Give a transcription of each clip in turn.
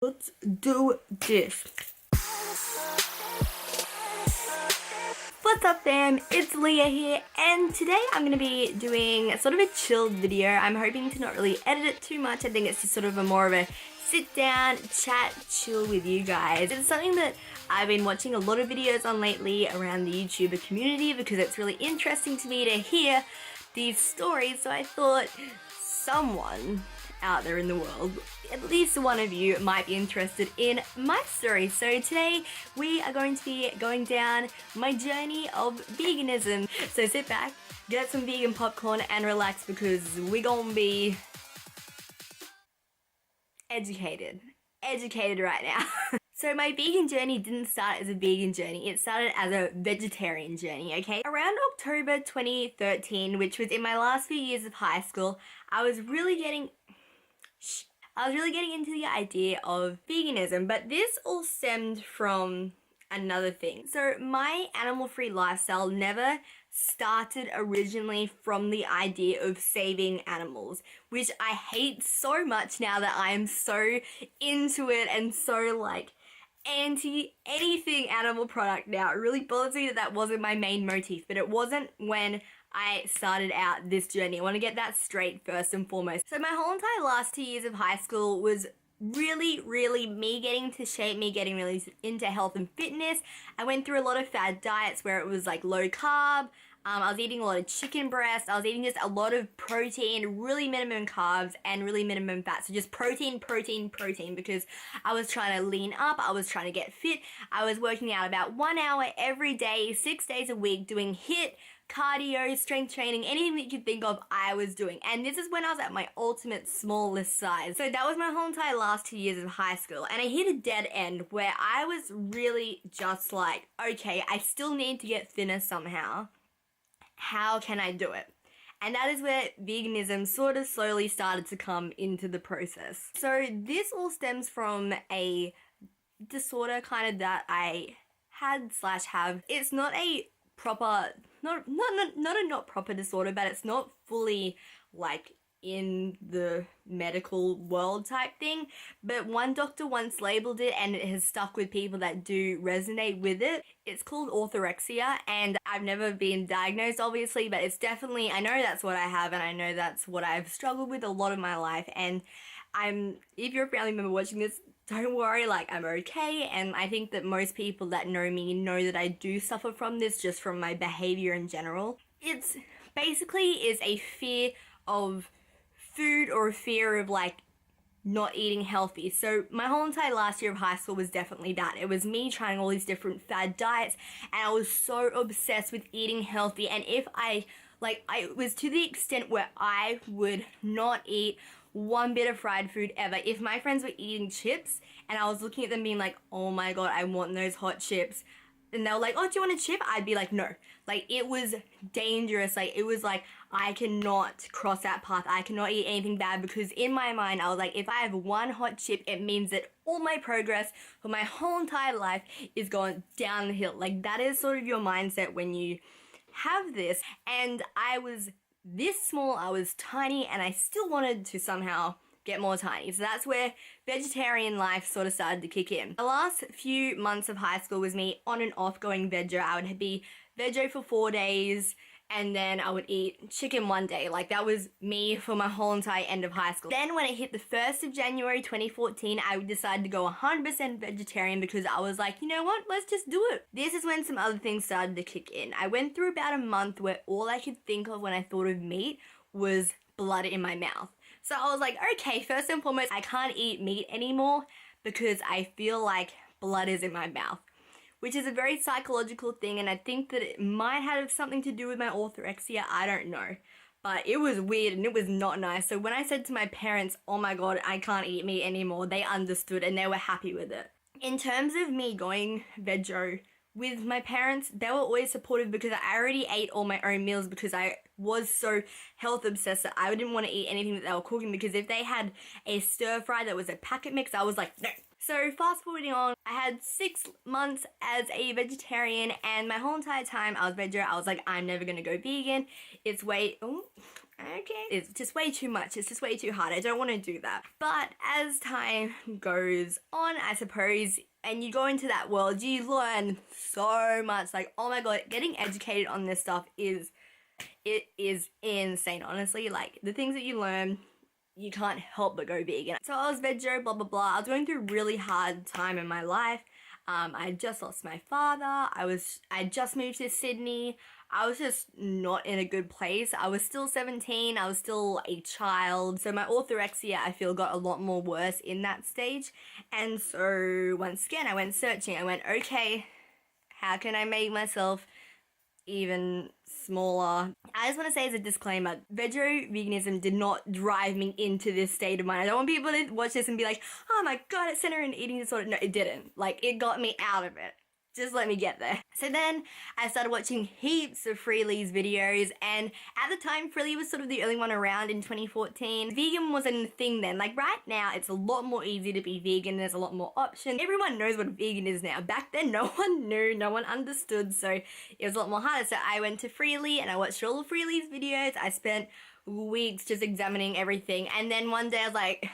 Let's do this. What's up fam, it's Leah here, and today I'm going to be doing sort of a chilled video. I'm hoping to not really edit it too much. I think it's just sort of more of a sit down, chat, chill with you guys. It's something that I've been watching a lot of videos on lately around the YouTuber community because it's really interesting to me to hear these stories, so I thought someone out there in the world, at least one of you, might be interested in my story. So today we are going to be going down my journey of veganism. So sit back, get some vegan popcorn and relax because we're gonna be educated right now. So my vegan journey didn't start as a vegan journey, it started as a vegetarian journey, okay? Around October 2013, which was in my last few years of high school, I was really getting into the idea of veganism, but this all stemmed from another thing. So my animal-free lifestyle never started originally from the idea of saving animals, which I hate so much now that I am so into it and so like anti anything animal product now. It really bothers me that that wasn't my main motif, but it wasn't when I started out this journey. I want to get that straight first and foremost. So my whole entire last 2 years of high school was really me getting into shape, me getting really into health and fitness. I went through a lot of fad diets where it was like low carb. I was eating a lot of chicken breast. I was eating just a lot of protein, really minimum carbs and really minimum fat. So just protein because I was trying to lean up. I was trying to get fit. I was working out about 1 hour every day, 6 days a week, doing HIIT, cardio, strength training, anything that you could think of, I was doing. And this is when I was at my ultimate smallest size. So that was my whole entire last 2 years of high school. And I hit a dead end where I was really just like, okay, I still need to get thinner somehow. How can I do it? And that is where veganism sort of slowly started to come into the process. So this all stems from a disorder kind of that I had / have. It's not a proper, not a not proper disorder, but it's not fully like in the medical world type thing, but one doctor once labeled it and it has stuck with people that do resonate with it. It's called orthorexia, and I've never been diagnosed obviously, but it's definitely, I know that's what I have, and I know that's what I've struggled with a lot of my life. And if you're a family member watching this, don't worry, like, I'm okay. And I think that most people that know me know that I do suffer from this just from my behavior in general. It's basically is a fear of food or a fear of like not eating healthy. So my whole entire last year of high school was definitely that. It was me trying all these different fad diets, and I was so obsessed with eating healthy. And if I was to the extent where I would not eat one bit of fried food ever. If my friends were eating chips and I was looking at them being like, oh my god, I want those hot chips, and they were like, oh, do you want a chip? I'd be like, no. Like, it was dangerous. Like, it was like, I cannot cross that path. I cannot eat anything bad, because in my mind, I was like, if I have one hot chip, it means that all my progress for my whole entire life is going down the hill. Like, that is sort of your mindset when you have this. And I was this small, I was tiny, and I still wanted to somehow get more tiny. So that's where vegetarian life sort of started to kick in. The last few months of high school was me on and off going veggie. I would be veggie for 4 days, and then I would eat chicken one day. Like, that was me for my whole entire end of high school. Then when it hit the 1st of January 2014, I decided to go 100% vegetarian because I was like, you know what, let's just do it. This is when some other things started to kick in. I went through about a month where all I could think of when I thought of meat was blood in my mouth. So I was like, okay, first and foremost, I can't eat meat anymore because I feel like blood is in my mouth, which is a very psychological thing, and I think that it might have something to do with my orthorexia, I don't know. But it was weird and it was not nice. So when I said to my parents, oh my god, I can't eat meat anymore, they understood and they were happy with it. In terms of me going veggie with my parents, they were always supportive because I already ate all my own meals because I was so health obsessed that I didn't want to eat anything that they were cooking, because if they had a stir fry that was a packet mix, I was like, no. So fast forwarding on, I had 6 months as a vegetarian, and my whole entire time I was veggie, I was like, I'm never gonna go vegan. It's way, oh, okay, it's just way too much, it's just way too hard, I don't want to do that. But as time goes on, I suppose, and you go into that world, you learn so much. Like, oh my god, getting educated on this stuff is insane, honestly. Like, the things that you learn, you can't help but go vegan. So I was veggie, blah blah blah. I was going through a really hard time in my life. I just lost my father. I just moved to Sydney. I was just not in a good place. I was still 17. I was still a child. So my orthorexia, I feel, got a lot more worse in that stage. And so once again, I went searching. I went, okay, how can I make myself even smaller? I just want to say as a disclaimer, veganism did not drive me into this state of mind. I don't want people to watch this and be like, oh my god, it sent her an eating disorder. No, it didn't. Like, it got me out of it. Just let me get there. So then I started watching heaps of Freely's videos, and at the time Freely was sort of the only one around in 2014. Vegan wasn't a thing then. Like, right now it's a lot more easy to be vegan. There's a lot more options. Everyone knows what vegan is now. Back then no one knew, no one understood, so it was a lot more harder. So I went to Freely and I watched all of Freely's videos. I spent weeks just examining everything, and then one day I was like,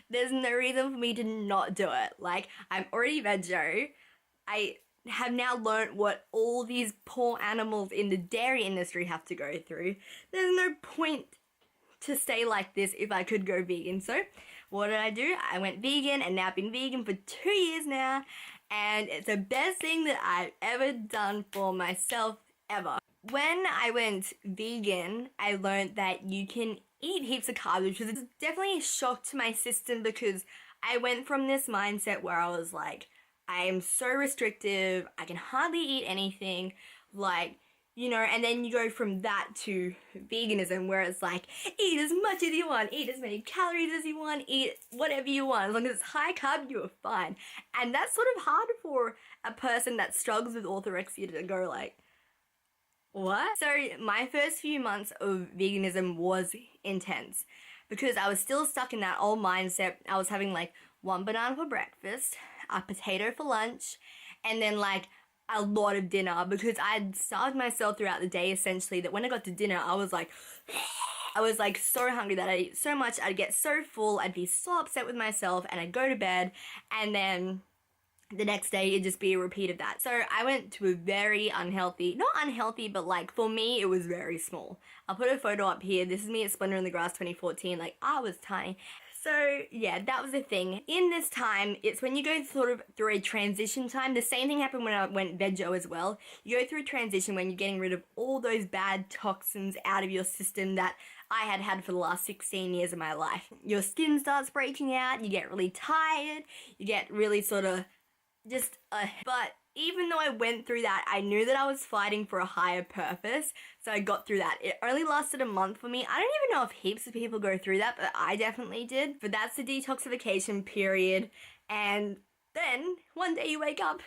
there's no reason for me to not do it. Like, I'm already veggie. I have now learnt what all these poor animals in the dairy industry have to go through. There's no point to stay like this if I could go vegan. So what did I do? I went vegan, and now I've been vegan for 2 years now, and it's the best thing that I've ever done for myself ever. When I went vegan, I learned that you can eat heaps of carbs, which was definitely a shock to my system, because I went from this mindset where I was like, I am so restrictive, I can hardly eat anything, like, you know, and then you go from that to veganism, where it's like, eat as much as you want, eat as many calories as you want, eat whatever you want, as long as it's high carb, you're fine. And that's sort of hard for a person that struggles with orthorexia to go like, what? So my first few months of veganism was intense, because I was still stuck in that old mindset. I was having like one banana for breakfast, a potato for lunch, and then like a lot of dinner, because I'd starved myself throughout the day essentially, that when I got to dinner I was like so hungry that I'd eat so much, I'd get so full, I'd be so upset with myself, and I'd go to bed, and then the next day it'd just be a repeat of that. So I went to a very unhealthy, not unhealthy, but like for me it was very small. I'll put a photo up here. This is me at Splendor in the Grass 2014. Like, I was tiny. So yeah, that was the thing. In this time, it's when you go sort of through a transition time. The same thing happened when I went veggie as well. You go through a transition when you're getting rid of all those bad toxins out of your system that I had had for the last 16 years of my life. Your skin starts breaking out, you get really tired, you get really sort of just but even though I went through that, I knew that I was fighting for a higher purpose, so I got through that. It only lasted a month for me. I don't even know if heaps of people go through that, but I definitely did. But that's the detoxification period, and then one day you wake up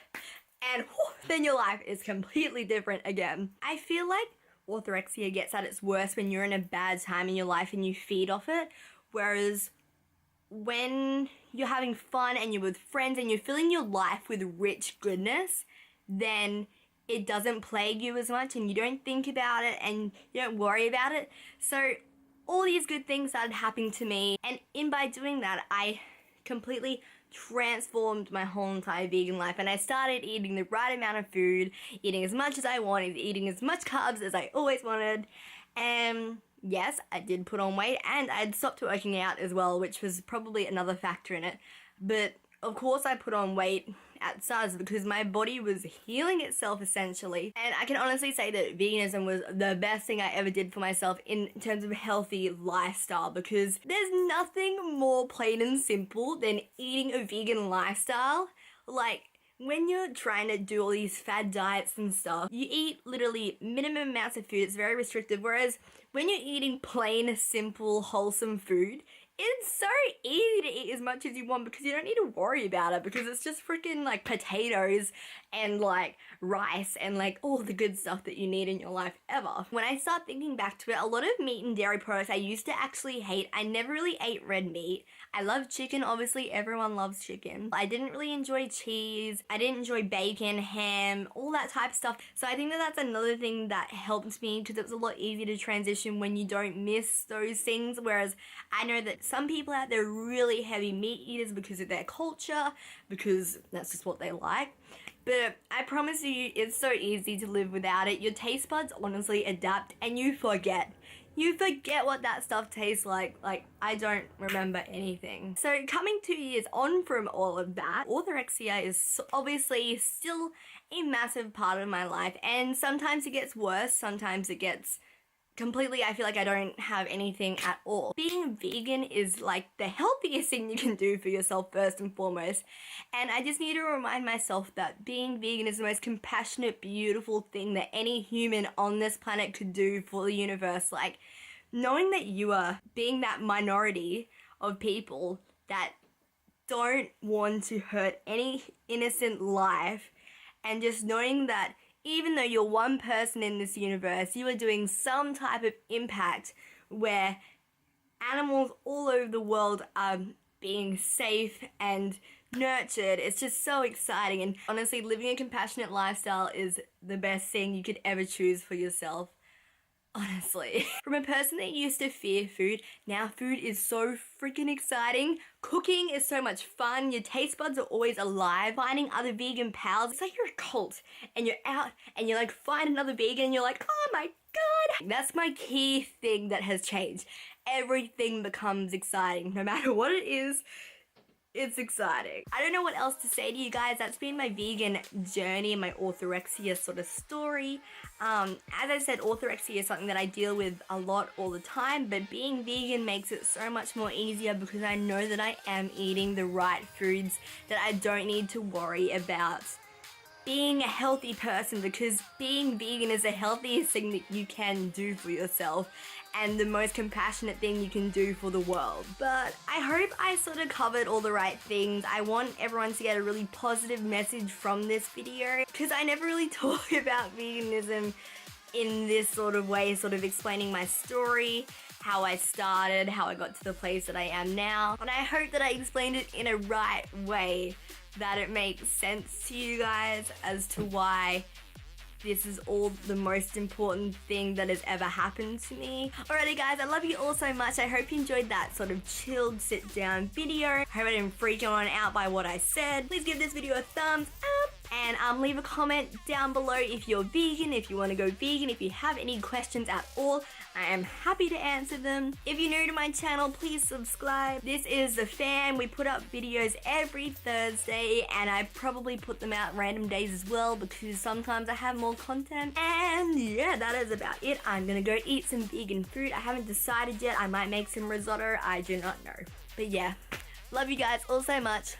and then your life is completely different again. I feel like orthorexia gets at its worst when you're in a bad time in your life and you feed off it, whereas when you're having fun and you're with friends and you're filling your life with rich goodness, then it doesn't plague you as much and you don't think about it and you don't worry about it. So all these good things started happening to me, and by doing that, I completely transformed my whole entire vegan life, and I started eating the right amount of food, eating as much as I wanted, eating as much carbs as I always wanted, and yes, I did put on weight, and I'd stopped working out as well, which was probably another factor in it. But of course I put on weight at start because my body was healing itself essentially. And I can honestly say that veganism was the best thing I ever did for myself in terms of healthy lifestyle, because there's nothing more plain and simple than eating a vegan lifestyle. Like, when you're trying to do all these fad diets and stuff, you eat literally minimum amounts of food. It's very restrictive. Whereas when you're eating plain, simple, wholesome food, It's so easy to eat as much as you want because you don't need to worry about it because it's just freaking like potatoes and like rice and like all the good stuff that you need in your life ever. When I start thinking back to it, a lot of meat and dairy products I used to actually hate. I never really ate red meat. I love chicken, obviously everyone loves chicken. I didn't really enjoy cheese. I didn't enjoy bacon, ham, all that type of stuff. So I think that that's another thing that helped me because it was a lot easier to transition when you don't miss those things. Whereas I know that some people out there are really heavy meat eaters because of their culture, because that's just what they like. But I promise you, it's so easy to live without it. Your taste buds honestly adapt and you forget. You forget what that stuff tastes like. Like, I don't remember anything. So coming 2 years on from all of that, orthorexia is obviously still a massive part of my life. And sometimes it gets worse, sometimes it gets completely, I feel like I don't have anything at all. Being vegan is like the healthiest thing you can do for yourself first and foremost. And I just need to remind myself that being vegan is the most compassionate, beautiful thing that any human on this planet could do for the universe. Like, knowing that you are being that minority of people that don't want to hurt any innocent life, and just knowing that even though you're one person in this universe, you are doing some type of impact where animals all over the world are being safe and nurtured. It's just so exciting. And honestly, living a compassionate lifestyle is the best thing you could ever choose for yourself. Honestly. From a person that used to fear food, now food is so freaking exciting. Cooking is so much fun. Your taste buds are always alive. Finding other vegan pals, it's like you're a cult and you're out and you like find another vegan and you're like, oh my god. That's my key thing that has changed. Everything becomes exciting. No matter what it is, it's exciting. I don't know what else to say to you guys. That's been my vegan journey and my orthorexia sort of story. As I said, orthorexia is something that I deal with a lot all the time, but being vegan makes it so much more easier because I know that I am eating the right foods, that I don't need to worry about being a healthy person, because being vegan is the healthiest thing that you can do for yourself and the most compassionate thing you can do for the world. But I hope I sort of covered all the right things. I want everyone to get a really positive message from this video because I never really talk about veganism in this sort of way, sort of explaining my story, how I started, how I got to the place that I am now. And I hope that I explained it in a right way, that it makes sense to you guys as to why this is all the most important thing that has ever happened to me. Alrighty guys, I love you all so much. I hope you enjoyed that sort of chilled sit down video. I hope I didn't freak anyone out by what I said. Please give this video a thumbs up and leave a comment down below if you're vegan, if you want to go vegan, if you have any questions at all. I am happy to answer them. If you're new to my channel, please subscribe. This is The Fam. We put up videos every Thursday and I probably put them out random days as well because sometimes I have more content. And yeah, that is about it. I'm gonna go eat some vegan food. I haven't decided yet. I might make some risotto. I do not know. But yeah, love you guys all so much.